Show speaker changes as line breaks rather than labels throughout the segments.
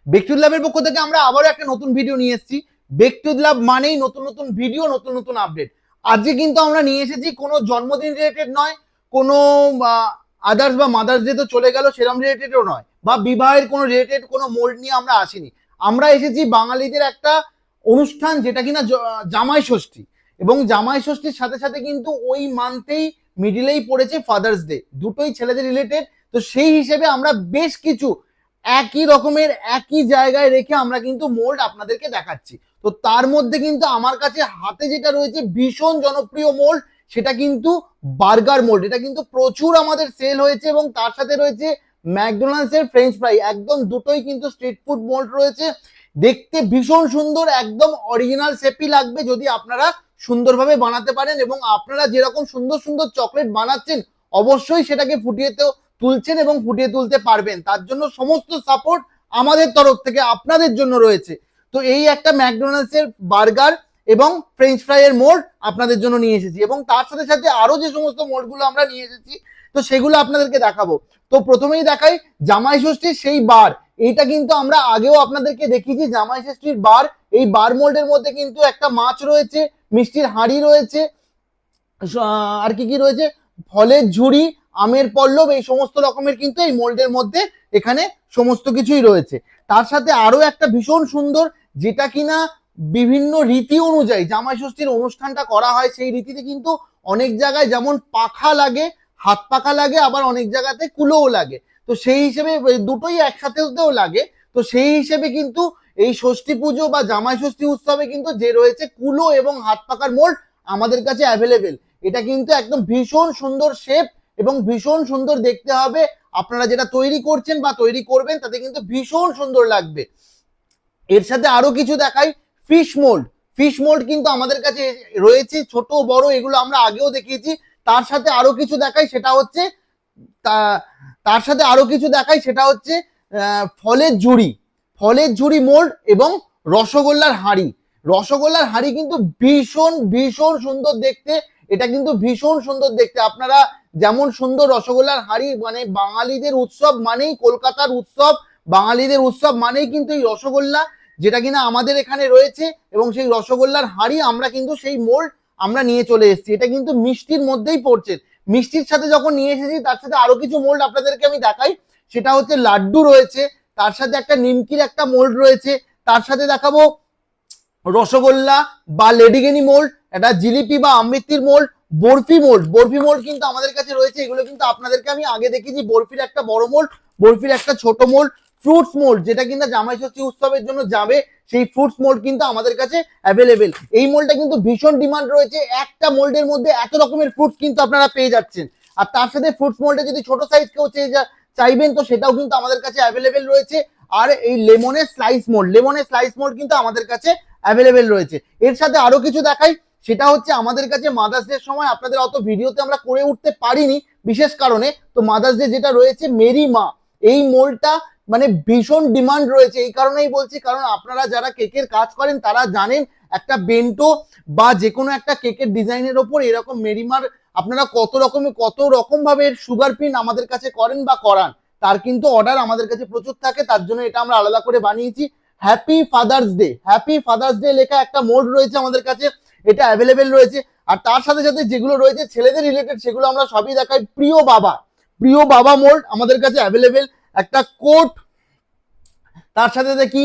বেকটুদ ল্যাবের পক্ষ থেকে আমরা আবারও একটা নতুন ভিডিও নিয়ে এসেছি। বেকটুদ ল্যাব মানেই নতুন নতুন ভিডিও, নতুন নতুন আপডেট। আজকে কিন্তু আমরা নিয়ে এসেছি কোনো জন্মদিন রিলেটেড নয়, কোনো আদার্স বা মাদার্স ডে তো চলে গেল সেরকম রিলেটেডও নয়, বা বিবাহের কোনো রিলেটেড কোনো মোল্ড নিয়ে আমরা আসিনি। আমরা এসেছি বাঙালিদের একটা অনুষ্ঠান যেটা কিনা জামাই ষষ্ঠী, এবং জামাই ষষ্ঠীর সাথে সাথে কিন্তু ওই মান্থেই মিডিলেই পড়েছে ফাদার্স ডে, দুটোই ছেলেদের রিলেটেড। তো সেই হিসেবে আমরা বেশ কিছু একই রকমের একই জায়গায় রেখে আমরা কিন্তু মোল্ড আপনাদেরকে দেখাচ্ছি। তো তার মধ্যে কিন্তু আমার কাছে হাতে যেটা রয়েছে ভীষণ জনপ্রিয় মোল্ড, সেটা কিন্তু বার্গার মোল্ড। এটা কিন্তু প্রচুর আমাদের সেল হয়েছে, এবং তার সাথে রয়েছে ম্যাকডোনাল্ডস এর ফ্রেঞ্চ ফ্রাই, একদম দুটোই কিন্তু স্ট্রিট ফুড মোল্ড রয়েছে। দেখতে ভীষণ সুন্দর, একদম অরিজিনাল শেপই লাগবে যদি আপনারা সুন্দরভাবে বানাতে পারেন, এবং আপনারা যেরকম সুন্দর সুন্দর চকলেট বানাচ্ছেন অবশ্যই সেটাকে ফুটিয়ে তুলছেন এবং ফুটিয়ে তুলতে পারবেন। তার জন্য সমস্ত সাপোর্ট আমাদের তরফ থেকে আপনাদের জন্য রয়েছে। তো এই একটা ম্যাকডোনাল্ডস এর বার্গার এবং ফ্রেঞ্চ ফ্রাই এর মোল্ড আপনাদের জন্য নিয়ে এসেছি, এবং তার সাথে সাথে আরো যে সমস্ত মোল্ডগুলো আমরা নিয়ে এসেছি তো সেগুলো আপনাদেরকে দেখাবো। তো প্রথমেই দেখাই জামাই ষষ্ঠীর সেই বার। এইটা কিন্তু আমরা আগেও আপনাদেরকে দেখিয়েছি, জামাই ষষ্ঠীর বার। এই বার মোল্ডের মধ্যে কিন্তু একটা মাছ রয়েছে, মিষ্টির হাঁড়ি রয়েছে, আর কি কি রয়েছে, ফলের ঝুড়ি, আমের পল্লব, এই সমস্ত রকমের কিন্তু এই মোল্ডের মধ্যে এখানে সমস্ত কিছুই রয়েছে। তার সাথে আরো একটা ভীষণ সুন্দর, যেটা কিনা বিভিন্ন রীতি অনুযায়ী জামাই ষষ্ঠীর অনুষ্ঠানটা করা হয়, সেই রীতিতে কিন্তু অনেক জায়গায় যেমন পাখা লাগে, হাত পাখা লাগে, আবার অনেক জায়গাতে কুলোও লাগে। তো সেই হিসেবে দুটোই একসাথেও লাগে। তো সেই হিসেবে কিন্তু এই ষষ্ঠী পুজো বা জামাই ষষ্ঠী উৎসবে কিন্তু যে রয়েছে কুলো এবং হাত পাখার মোল্ড আমাদের কাছে অ্যাভেলেবেল। এটা কিন্তু একদম ভীষণ সুন্দর শেপ এবং ভীষণ সুন্দর দেখতে হবে। আপনারা যেটা তৈরি করছেন বা তৈরি করবেন তাতে কিন্তু ভীষণ সুন্দর লাগবে। এর সাথে আরো কিছু দেখাই, ফিশ মোল্ড। ফিশ মোল্ড কিন্তু আমাদের কাছে রয়েছে, ছোট বড় এগুলো আমরা আগেও দেখিয়েছি। তার সাথে আরো কিছু দেখাই, সেটা হচ্ছে তার সাথে আরো কিছু দেখাই সেটা হচ্ছে ফলের ঝুড়ি, ফলের ঝুড়ি মোল্ড এবং রসগোল্লার হাঁড়ি। রসগোল্লার হাঁড়ি কিন্তু ভীষণ ভীষণ সুন্দর দেখতে, এটা কিন্তু ভীষণ সুন্দর দেখতে। আপনারা যেমন সুন্দর রসগোল্লার হাঁড়ি, মানে বাঙালিদের উৎসব মানেই কলকাতার উৎসব, বাঙালিদের উৎসব মানেই কিন্তু এই রসগোল্লা, যেটা কিনা আমাদের এখানে রয়েছে। এবং সেই রসগোল্লার হাঁড়ি আমরা কিন্তু সেই মোল্ড আমরা নিয়ে চলে এসেছি। এটা কিন্তু মিষ্টির মধ্যেই পড়ছে। মিষ্টির সাথে যখন নিয়ে এসেছি তার সাথে আরো কিছু মোল্ড আপনাদেরকে আমি দেখাই, সেটা হচ্ছে লাড্ডু রয়েছে, তার সাথে একটা নিমকির একটা মোল্ড রয়েছে, তার সাথে দেখাবো রসগোল্লা বা লেডিকেনি মোল্ড, একটা জিলিপি বা আমৃতির মোল্ড, বরফি মোল্ড। বরফি মোল্ড কিন্তু আমাদের কাছে রয়েছে, এগুলো কিন্তু আপনাদেরকে আমি আগে দেখিয়েছি। বরফির একটা বড় মোল্ড, বরফির একটা ছোট মোল্ড, ফ্রুটস মোল্ড যেটা কিন্তু জামাই ষষ্ঠী উৎসবের জন্য যাবে, সেই ফ্রুটস মোল্ড কিন্তু আমাদের কাছে অ্যাভেলেবেল। এই মোল্ডটা কিন্তু ভীষণ ডিমান্ড রয়েছে, একটা মোল্ডের মধ্যে এত রকমের ফ্রুটস কিন্তু আপনারা পেয়ে যাচ্ছেন। আর তার সাথে ফ্রুটস মোল্ডে যদি ছোট সাইজ কেউ চাইবেন তো সেটাও কিন্তু আমাদের কাছে অ্যাভেলেবেল রয়েছে। আর এই লেমনের স্লাইস মোল্ড, লেমনের স্লাইস মোল্ড কিন্তু আমাদের কাছে অ্যাভেলেবেল রয়েছে। এর সাথে আরো কিছু দেখাই, সেটা হচ্ছে আমাদের কাছে মাদার্স ডে সময় আপনাদের অত ভিডিওতে আমরা করে উঠতে পারিনি বিশেষ কারণে। তো মাদার্স ডে যেটা রয়েছে মেরি মা, এই মোল্ডটা মানে ভীষণ ডিমান্ড রয়েছে। এই কারণেই বলছি, কারণ আপনারা যারা কেকের কাজ করেন তারা জানেন একটা বেন্টো বা যে কোনো একটা কেকের ডিজাইনের ওপর এরকম মেরিমার আপনারা কত রকম ভাবে সুগার প্রিন্ট আমাদের কাছে করেন বা করান, তার কিন্তু অর্ডার আমাদের কাছে প্রচুর থাকে। তার জন্য এটা আমরা আলাদা করে বানিয়েছি। Happy father's day, happy father's day লেখা একটা মোল্ড রয়েছে আমাদের কাছে, এটা অ্যাভেলেবেল রয়েছে। আর তার সাথে সাথে যেগুলো রয়েছে ছেলেদের রিলেটেড সেগুলো আমরা সবই দেখাই। প্রিয় বাবা, প্রিয় বাবা মোল্ড আমাদের কাছে অ্যাভেলেবেল। একটা কোট, তার সাথে দেখি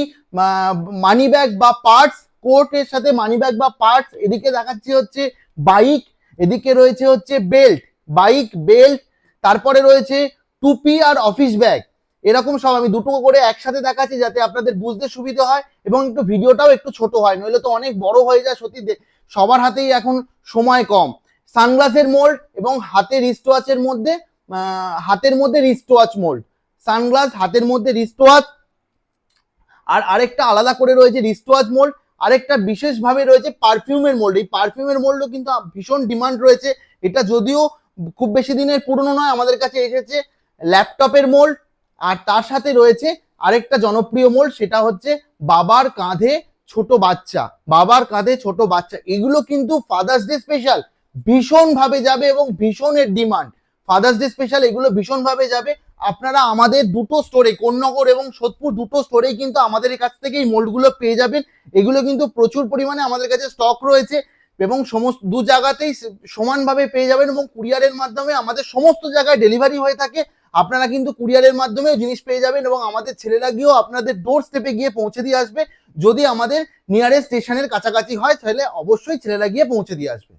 মানি ব্যাগ বা পার্টস, কোটের সাথে মানি ব্যাগ বা পার্টস। এদিকে দেখাচ্ছি হচ্ছে বাইক, এদিকে রয়েছে হচ্ছে বেল্ট, বাইক বেল্ট, তারপরে রয়েছে টুপি আর অফিস ব্যাগ। এরকম সব আমি দুটো করে একসাথে দেখাচ্ছি যাতে আপনাদের বুঝতে সুবিধা হয় এবং একটু ভিডিওটাও একটু ছোট হয়, নইলে তো অনেক বড় হয়ে যায় সত্যি। সবার হাতেই এখন সময় কম। সানগ্লাসের মোল্ড এবং হাতের রিস্ট ওয়াচের মধ্যে, হাতের মধ্যে রিস্ট ওয়াচ মোল্ড, সানগ্লাস হাতের মধ্যে রিস্ট ওয়াচ। আর আরেকটা আলাদা করে রয়েছে রিস্ট ওয়াচ মোল্ড। আরেকটা বিশেষভাবে রয়েছে পারফিউমের মোল্ড। এই পারফিউমের মোল্ডও কিন্তু ভীষণ ডিমান্ড রয়েছে। এটা যদিও খুব বেশি দিনের পুরনো নয়, আমাদের কাছে এসেছে ল্যাপটপের মোল্ড। আর তার সাথে রয়েছে আরেকটা জনপ্রিয় মোল্ড, সেটা হচ্ছে বাবার কাঁধে ছোট বাচ্চা, বাবার কাঁধে ছোট বাচ্চা। এগুলো কিন্তু ফাদার্স ডে স্পেশাল ভীষণ ভাবে যাবে এবং ভীষণ এর ডিমান্ড। ফাদার্স ডে স্পেশাল এগুলো ভীষণ ভাবে যাবে। আপনারা আমাদের দুটো স্টোরে, কোন্নগর এবং সোদপুর দুটো স্টোরেই কিন্তু আমাদের কাছ থেকে এই মোল্ডগুলো পেয়ে যাবেন। এগুলো কিন্তু প্রচুর পরিমাণে আমাদের কাছে স্টক রয়েছে এবং সমস্ত দু জায়গাতেই সমানভাবে পেয়ে যাবেন এবং কুরিয়ারের মাধ্যমে আমাদের সমস্ত জায়গায় ডেলিভারি হয়ে থাকে। আপনারা কিন্তু কুরিয়ারের মাধ্যমেও জিনিস পেয়ে যাবেন এবং আমাদের ছেলেরা গিয়েও আপনাদের ডোর স্টেপে গিয়ে পৌঁছে দিয়ে আসবে। যদি আমাদের নিয়ারেস্ট স্টেশনের কাছাকাছি হয় তাহলে অবশ্যই ছেলেরা গিয়ে পৌঁছে দিয়ে আসবে।